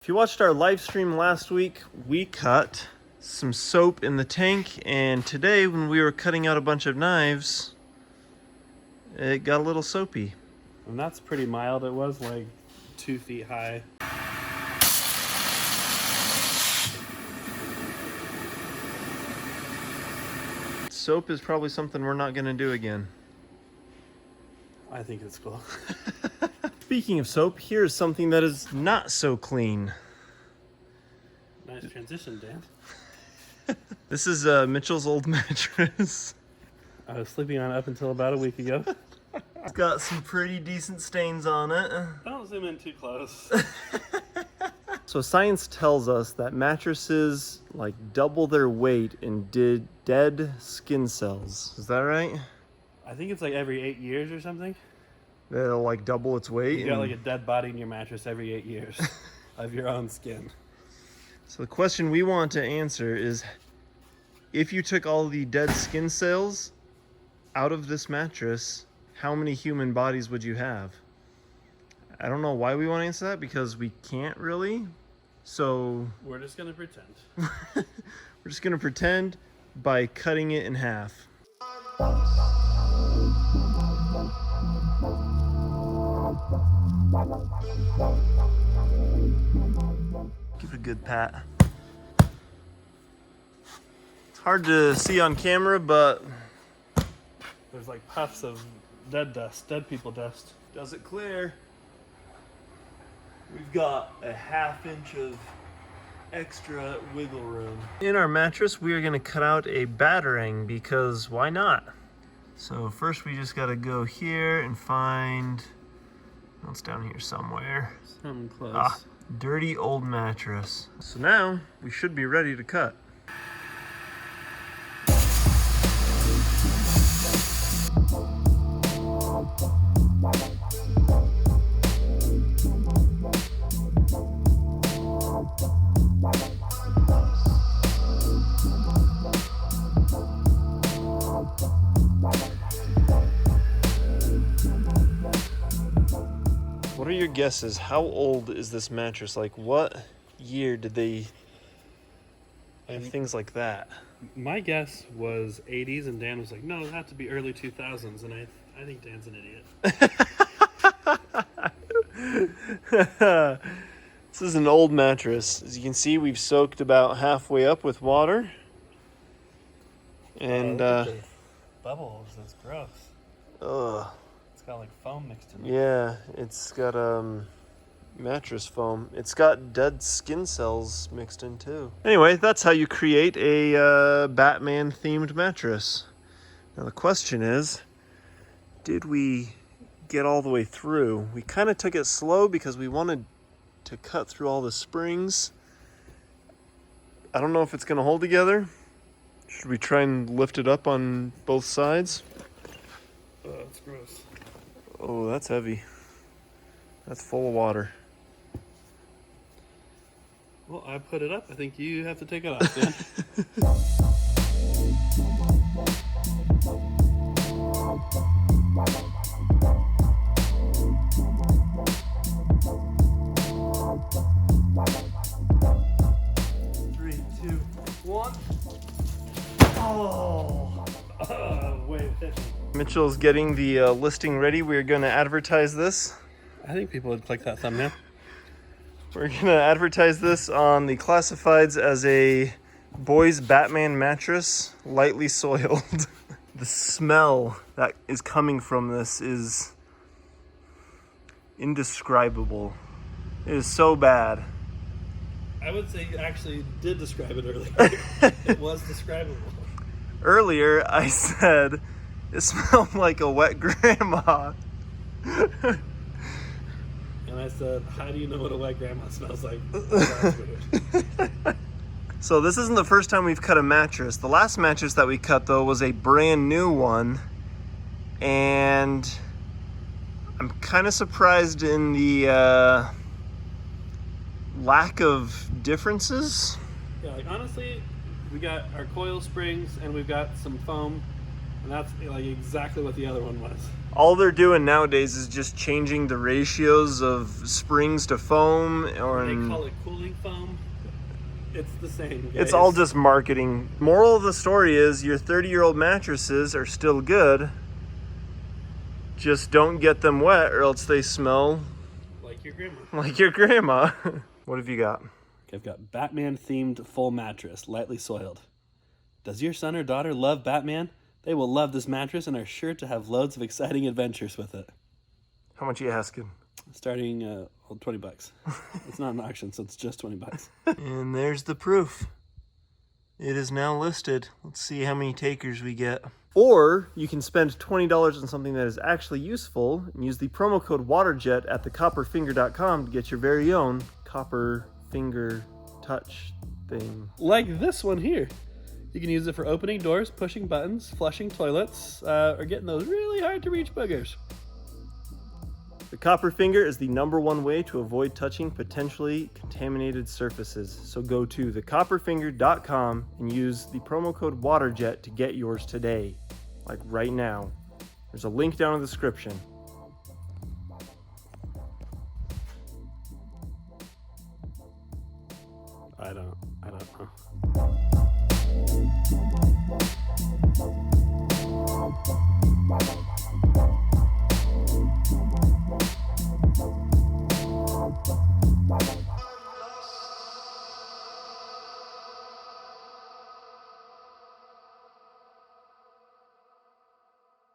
If you watched our live stream last week, we cut some soap in the tank, and today when we were cutting out a bunch of knives, it got a little soapy. And that's pretty mild. It was like 2 feet high. Soap is probably something we're not going to do again. I think it's cool. Speaking of soap, here's something that is not so clean. Nice transition, Dan. This is Mitchell's old mattress. I was sleeping on it up until about a week ago. It's got some pretty decent stains on it. Don't zoom in too close. So science tells us that mattresses like double their weight in dead skin cells. Is that right? I think it's like every 8 years or something. They'll like double its weight. You got like a dead body in your mattress every 8 years of your own skin. So the question we want to answer is, if you took all the dead skin cells out of this mattress, how many human bodies would you have? I don't know why we want to answer that, because we can't really. So We're just gonna pretend. we're just gonna pretend by cutting it in half. Give it a good pat. It's hard to see on camera, but There's like puffs of dead dust, dead people dust. does it clear. We've got a ½ inch of extra wiggle room. In our mattress, we are gonna cut out a battering, because why not? So first we just gotta go here and find, oh, it's down here somewhere. Something close. Ah, dirty old mattress. So now we should be ready to cut. What are your guesses? How old is this mattress? Like, what year did they have things like that? My guess was 80s, and Dan was like, no, it had to be early 2000s, and I think Dan's an idiot. This is an old mattress. As you can see, we've soaked about halfway up with water. And, bubbles, that's gross. ugh. It's got like foam mixed in it. Yeah, it's got mattress foam. It's got dead skin cells mixed in too. Anyway, that's how you create a Batman themed mattress. Now the question is, did we get all the way through? We kind of took it slow because we wanted to cut through all the springs. I don't know if it's going to hold together. Should we try and lift it up on both sides? It's gross. Oh, that's heavy. That's full of water. Well, I put it up. I think you have to take it off, Dan. Three, two, one. Oh! Wait, hit me. Mitchell's getting the listing ready. We're going to advertise this. I think people would click that thumbnail. We're going to advertise this on the classifieds as a boys Batman mattress, lightly soiled. The smell that is coming from this is indescribable. It is so bad. I would say you actually did describe it earlier. It was describable. Earlier, I said it smelled like a wet grandma. And I said, how do you know what a wet grandma smells like? That's weird. So this isn't the first time we've cut a mattress. The last mattress that we cut, though, was a brand new one. And I'm kind of surprised in the lack of differences. Yeah, like honestly, we got our coil springs and we've got some foam And that's like exactly what the other one was. All they're doing nowadays is just changing the ratios of springs to foam, or They call it cooling foam. It's the same, guys. it's all just marketing. Moral of the story is your 30-year-old mattresses are still good. Just don't get them wet or else they smell like your grandma. like your grandma. What have you got? Okay, I've got Batman themed full mattress, lightly soiled. Does your son or daughter love Batman? They will love this mattress and are sure to have loads of exciting adventures with it. How much are you asking? Starting $20. It's not an auction, so it's just $20. And there's the proof. It is now listed. Let's see how many takers we get. Or you can spend $20 on something that is actually useful and use the promo code WATERJET at thecopperfinger.com to get your very own copper finger touch thing. Like this one here. You can use it for opening doors, pushing buttons, flushing toilets, or getting those really hard to reach boogers. The copper finger is the #1 way to avoid touching potentially contaminated surfaces. So go to thecopperfinger.com and use the promo code WATERJET to get yours today. Like right now. There's a link down in the description. I don't know.